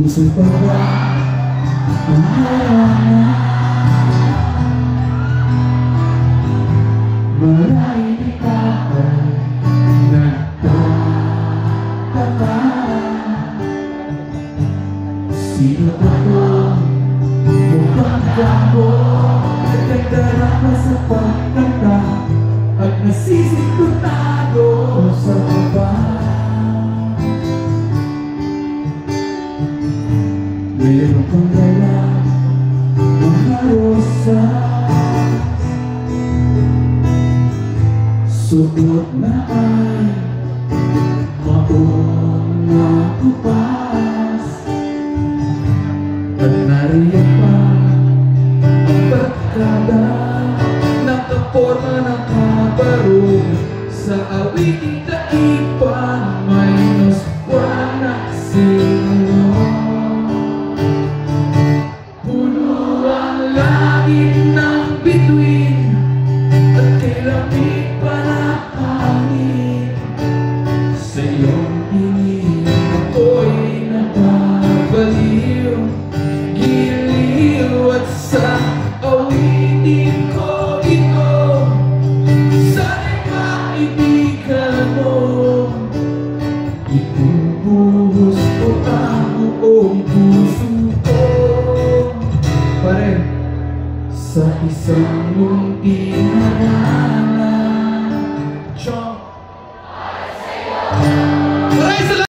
puso pa ba ang harangan? Maraming ikaw nagtataka. Sino ba ito? Mukhang gago, nagdarama sa pagkanta at nasisintutado sa baba. Meron kang dala mga rosas, suot na ay maong nakupas, at nariyan pa ang barkada nakaporma ng kabarong sa awiting daipan. May naswa na sino, puno ang langit ng bituin at kilamig pa na hangin. Sa iyong tingin ako'y nababaliw, giliw at sa awitin ko ito. Sana'y kaibigan mo, ibubuhos ko ang buong puso ko. Pare, sa isang munting harap